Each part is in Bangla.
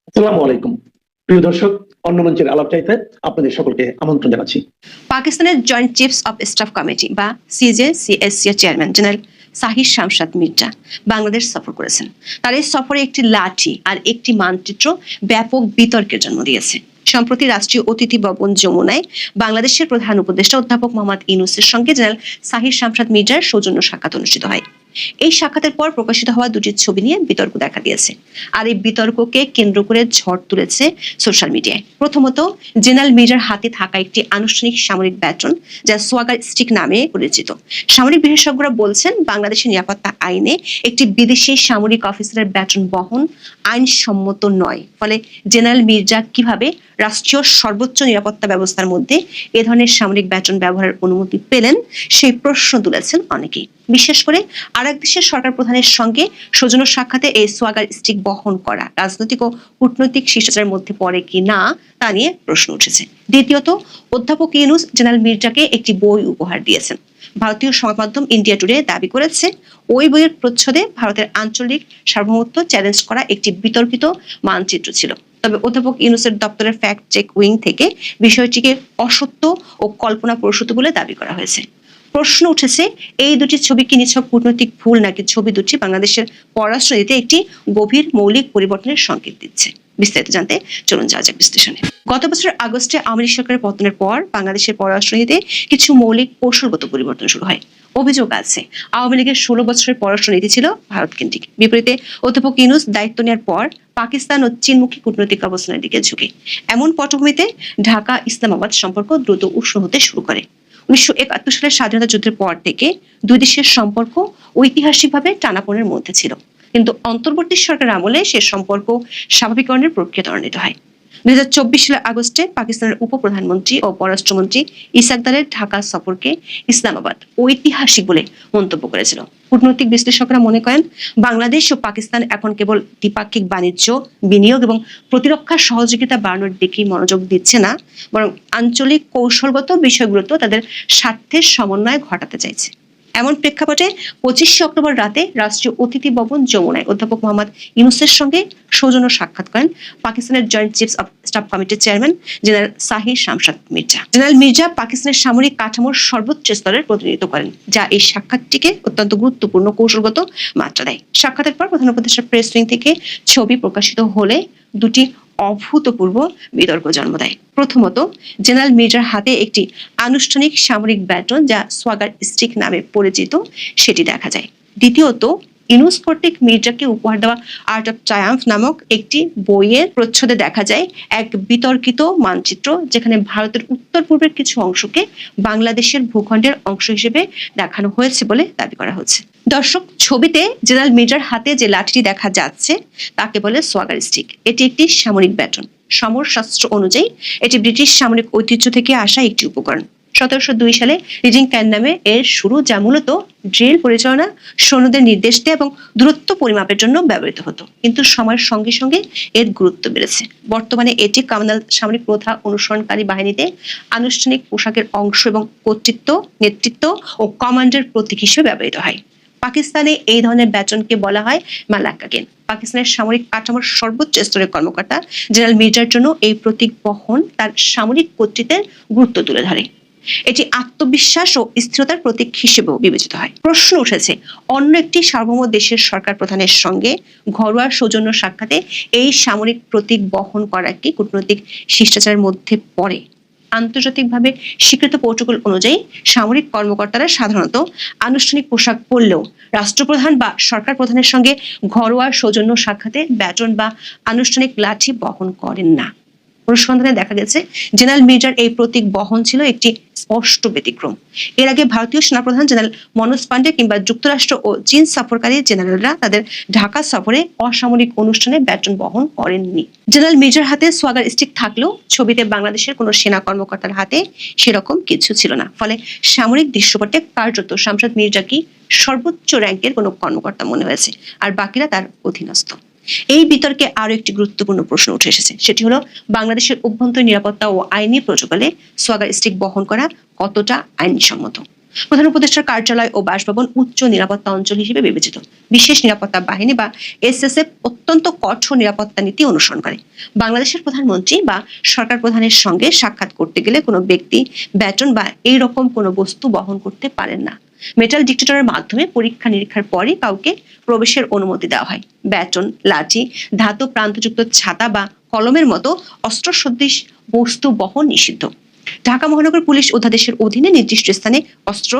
আসসালামু আলাইকুম প্রিয় দর্শক, অন্য মঞ্চের আলাপ চাইতে আপনাদের সকলকে আমন্ত্রণ জানাচ্ছি। পাকিস্তানের joint chiefs of staff committee বা সিজেসিএসসি এর চেয়ারম্যান জেনারেল সাহির শামসাদ মির্জা বাংলাদেশ সফর করেছেন। তার এই সফরে একটি লাঠি আর একটি মানচিত্র ব্যাপক বিতর্কের জন্ম দিয়েছে। সম্প্রতি রাষ্ট্রীয় অতিথি ভবন যমুনায় বাংলাদেশের প্রধান উপদেষ্টা অধ্যাপক মোহাম্মদ ইউনূসের সঙ্গে জেনারেল সাহির শামসাদ মির্জার সৌজন্য সাক্ষাৎ অনুষ্ঠিত হয়। এই সাক্ষাতের পর প্রকাশিত হওয়া দুটি ছবি নিয়ে বিতর্ক দেখা দিয়েছে, আর এই বিতর্ককে কেন্দ্র করে ঝড় তুলেছে সোশ্যাল মিডিয়ায়। প্রথমত, জেনারেল মির্জার হাতে থাকা একটি আনুষ্ঠানিক সামরিক ব্যাটন যা সোয়াগার স্টিক নামে পরিচিত। সামরিক বিশেষজ্ঞরা বলছেন, বাংলাদেশের নিরাপত্তা আইনে একটি বিদেশি সামরিক অফিসারের ব্যাটন বহন আইনসম্মত নয়। ফলে জেনারেল মির্জা কিভাবে রাষ্ট্রীয় সর্বোচ্চ নিরাপত্তা ব্যবস্থার মধ্যে এ ধরনের সামরিক ব্যাটন ব্যবহারের অনুমতি পেলেন, সেই প্রশ্ন তুলেছেন অনেকেই। বিশেষ করে আরেক দেশের সরকার প্রধানের সঙ্গে সৌজন্য সাক্ষাতে এই সোয়াগার স্টিক বহন করা রাজনৈতিক ও কূটনৈতিক শিষ্টাচারের মধ্যে পড়ে কি না তা নিয়ে প্রশ্ন উঠেছে। দ্বিতীয়ত, অধ্যাপক ইউনূস জেনারেল মির্জাকে একটি বই উপহার দিয়েছেন। ভারতীয় সংবাদ মাধ্যম ইন্ডিয়া টুডে দাবি করেছে, ওই বইয়ের প্রচ্ছদে ভারতের আঞ্চলিক সার্বভৌমত্ব চ্যালেঞ্জ করা একটি বিতর্কিত মানচিত্র ছিল। তবে অধ্যাপক ইউনূসের দপ্তরের ফ্যাক্ট চেক উইং থেকে বিষয়টিকে অসত্য ও কল্পনা প্রসূত বলে দাবি করা হয়েছে। প্রশ্ন উঠেছে, এই দুটি ছবি কি নিছক কূটনৈতিক ভুল, নাকি ছবি দুটি বাংলাদেশের পররাষ্ট্রনীতিতে একটি গভীর মৌলিক পরিবর্তনের সংকেত দিচ্ছে? বিস্তারিত জানতে চলুন যাওয়া যাক বিশ্লেষণে। গত বছর আগস্টে আওয়ামী লীগ সরকারের পতনের পর বাংলাদেশের পররাষ্ট্রনীতিতে কিছু মৌলিক কৌশলগত পরিবর্তন শুরু হয়। অভিযোগ আছে, আওয়ামী লীগের 16 বছরের পররাষ্ট্রনীতি ছিল ভারত কেন্দ্রিক। বিপরীতে অধ্যাপক ইউনূস দায়িত্ব নেওয়ার পর পাকিস্তান ও চীনমুখী কূটনৈতিক অবস্থানের দিকে ঝুঁকে। এমন পটভূমিতে ঢাকা ইসলামাবাদ সম্পর্ক দ্রুত উষ্ণ হতে শুরু করে। 1971 সালের স্বাধীনতা যুদ্ধের পর থেকে দুই দেশের সম্পর্ক ঐতিহাসিকভাবে টানাপোড়েনের মধ্যে ছিল, কিন্তু অন্তর্বর্তী সরকারের আমলে সে সম্পর্ক স্বাভাবিকরণের প্রক্রিয়া ত্বরান্বিত হয়। 2024 সালের আগস্টে পাকিস্তানের উপপ্রধানমন্ত্রী ও পররাষ্ট্রমন্ত্রী ইসাক দারের ঢাকা সফরকে ইসলামাবাদ ঐতিহাসিক বলে মন্তব্য করেছিল। কূটনৈতিক বিশ্লেষকরা মনে করেন, বাংলাদেশ ও পাকিস্তান এখন কেবল দ্বিপাক্ষিক বাণিজ্য, বিনিয়োগ এবং প্রতিরক্ষা সহযোগিতা বাড়ানোর দিকেই মনোযোগ দিচ্ছে না, বরং আঞ্চলিক কৌশলগত বিষয়গুলোতে তাদের স্বার্থের সমন্বয় ঘটাতে চাইছে। এমন প্রেক্ষাপটে 25 অক্টোবর রাতে রাষ্ট্রীয় অতিথি ভবন যমুনায় অধ্যাপক মোহাম্মদ ইউনূসের সঙ্গে সৌজন্য সাক্ষাৎ করেন পাকিস্তানের জয়েন্ট চিফস অব স্টাফ কমিটির chairman general Sahir Shamsad Mirza. General Mirza পাকিস্তানের সামরিক কাঠামোর সর্বোচ্চ স্তরের প্রতিনিধিত্ব করেন, যা এই সাক্ষাৎটিকে অত্যন্ত গুরুত্বপূর্ণ কৌশলগত মাত্রা দেয়। সাক্ষাতের পর প্রধান উপদেষ্টার প্রেস উইং থেকে ছবি প্রকাশিত হলে দুটি অভূতপূর্ব বিতর্ক জন্ম দেয়। প্রথমত, জেনারেল মির্জার হাতে একটি আনুষ্ঠানিক সামরিক ব্যাটন যা সোয়াগার স্টিক নামে পরিচিত সেটি দেখা যায়। দ্বিতীয়ত, ইউনূস কর্তৃক মির্জাকে উপহার দেওয়া আর্ট অফ ট্রায়াম্ফ নামক একটি বইয়ের প্রচ্ছদে দেখা যায় এক বিতর্কিত মানচিত্র, যেখানে ভারতের উত্তর পূর্বের কিছু অংশকে বাংলাদেশের ভূখণ্ডের অংশ হিসেবে দেখানো হয়েছে বলে দাবি করা হচ্ছে। দর্শক, ছবিতে জেনারেল মির্জার হাতে যে লাঠিটি দেখা যাচ্ছে তাকে বলে সোয়াগার স্টিক। এটি একটি সামরিক ব্যাটন। সমরশাস্ত্র অনুযায়ী এটি ব্রিটিশ সামরিক ঐতিহ্য থেকে আসা একটি উপকরণ। 1702 সালে রিডিং প্ল্যান নামে এর শুরু, যা মূলত ড্রিল পরিচালনা, সৈন্যদের নির্দেশ দেয় এবং দূরত্ব পরিমাপের জন্য ব্যবহৃত হতো। কিন্তু সময়ের সঙ্গে সঙ্গে এর গুরুত্ব বেড়েছে। বর্তমানে এটি কমান্ডার সামরিক প্রথা অনুসরণকারী বাহিনীতে আনুষ্ঠানিক পোশাকের অংশ এবং কর্তৃত্ব, নেতৃত্ব ও কমান্ডের প্রতীক হিসেবে ব্যবহৃত হয়। পাকিস্তানে এই ধরনের ব্যাটনকে বলা হয় মালাক্কা। পাকিস্তানের সামরিক কাঠামোর সর্বোচ্চ স্তরের কর্মকর্তা জেনারেল মির্জার জন্য এই প্রতীক বহন তার সামরিক কর্তৃত্বের গুরুত্ব তুলে ধরে। এটি আত্মবিশ্বাস ও স্থিরতার প্রতীক হিসেবেও বিবেচিত হয়। প্রশ্ন উঠেছে, অন্য একটি সার্বভৌম দেশের সরকার প্রধানের সঙ্গে ঘরোয়া সৌজন্য সাক্ষাতে এই সামরিক প্রতীক বহন করা কি কূটনৈতিক শিষ্টাচারের মধ্যে পড়ে? আন্তর্জাতিকভাবে স্বীকৃত প্রোটোকল অনুযায়ী সামরিক কর্মকর্তারা সাধারণত আনুষ্ঠানিক পোশাক পরলেও রাষ্ট্রপ্রধান বা সরকার প্রধানের সঙ্গে ঘরোয়া সৌজন্য সাক্ষাতে ব্যাটন বা আনুষ্ঠানিক লাঠি বহন করেন না। অনুসন্ধানে দেখা গেছে, জেনারেল মির্জার এই প্রতীক বহন ছিল একটি স্পষ্ট ব্যতিক্রম। এর আগে ভারতীয় সেনাপ্রধান জেনারেল মনোজ পান্ডে কিংবা যুক্তরাষ্ট্র ও চীন সফরকারী জেনারেলরা তাদের ঢাকা সফরে অসামরিক অনুষ্ঠানে ব্যাটন বহন করেননি। জেনারেল মির্জার হাতে সোয়াগার স্টিক থাকলেও ছবিতে বাংলাদেশের কোনো সেনা কর্মকর্তার হাতে সেরকম কিছু ছিল না। ফলে সামরিক দৃশ্যপটে কার্যত শামসাদ মির্জাকে সর্বোচ্চ র্যাঙ্কের কোনো কর্মকর্তা মনে হয়েছে, আর বাকিরা তার অধীনস্থ। এই বিতর্কে আরো একটি গুরুত্বপূর্ণ প্রশ্ন উঠে এসেছে, সেটি হলো বাংলাদেশের অভ্যন্তরীণ নিরাপত্তা ও আইনি প্রটোকলে সোয়াগার স্টিক বহন করা কতটা আইনসম্মত। প্রধান উপদেষ্টার কার্যালয় ও বাসভবন উচ্চ নিরাপত্তা অঞ্চল হিসেবে বিবেচিত। বিশেষ নিরাপত্তা বাহিনী বা এসএসএফ অত্যন্ত কঠোর নিরাপত্তা নীতি অনুসরণ করে। বাংলাদেশের প্রধানমন্ত্রী বা সরকার প্রধানের সঙ্গে সাক্ষাৎ করতে গেলে কোনো ব্যক্তি ব্যাটন বা এই রকম কোনো বস্তু বহন করতে পারেন না। মেটাল ডিটেক্টরের মাধ্যমে পরীক্ষা নিরীক্ষার পরই কাউকে প্রবেশের অনুমতি দেওয়া হয়। ব্যাটন, লাঠি, ধাতু প্রান্তযুক্ত ছাতা বা কলমের মতো অস্ত্রসদৃশ বস্তু বহন নিষিদ্ধ। ঢাকা মহানগর পুলিশ অধ্যাদেশের অধীনে নির্দিষ্ট স্থানে অস্ত্র,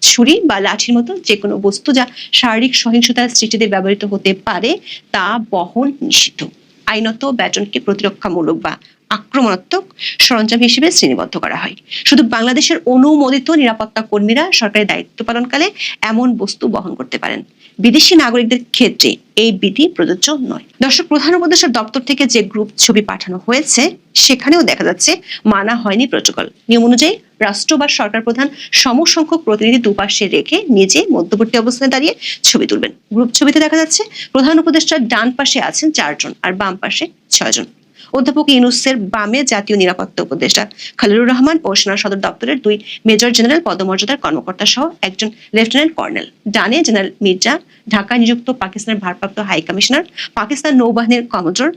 ছুরি বা লাঠির মতো যে কোনো বস্তু যা শারীরিক সহিংসতার সৃষ্টিতে ব্যবহৃত হতে পারে তা বহন নিষিদ্ধ। আইনত ব্যাটনকে প্রতিরক্ষামূলক বা আক্রমণাত্মক সরঞ্জাম হিসেবে শ্রেণীবদ্ধ করা হয়। শুধু বাংলাদেশের অনুমোদিত নিরাপত্তা কর্মীরা সরকারি দায়িত্ব পালনকালে এমন বস্তু বহন করতে পারেন। বিদেশি নাগরিকদের ক্ষেত্রে এই বিধি প্রযোজ্য নয়। দর্শক, প্রধান উপদেষ্টার দপ্তর থেকে যে গ্রুপ ছবি পাঠানো হয়েছে সেখানেও দেখা যাচ্ছে মানা হয়নি প্রটোকল। নিয়ম অনুযায়ী রাষ্ট্র বা সরকার প্রধান সমসংখ্যক প্রতিনিধি দুপাশে রেখে নিজে মধ্যবর্তী অবস্থানে দাঁড়িয়ে ছবি তুলবেন। গ্রুপ ছবিতে দেখা যাচ্ছে প্রধান উপদেষ্টার ডান পাশে আছেন 4 জন আর বাম পাশে 6 জন। অধ্যাপক ইউনূসের বামে জাতীয় নিরাপত্তা উপদেষ্টা খলিলুর রহমান ও সেনা সদর দপ্তরের 2 মেজর জেনারেল পদমর্যাদার কর্মকর্তা সহ একজন লেফটেন্যান্ট কর্নেল। ডানে জেনারেল মির্জা, ঢাকায় নিযুক্ত পাকিস্তানের ভারপ্রাপ্ত হাই কমিশনার, পাকিস্তান নৌবাহিনীর কমান্ডার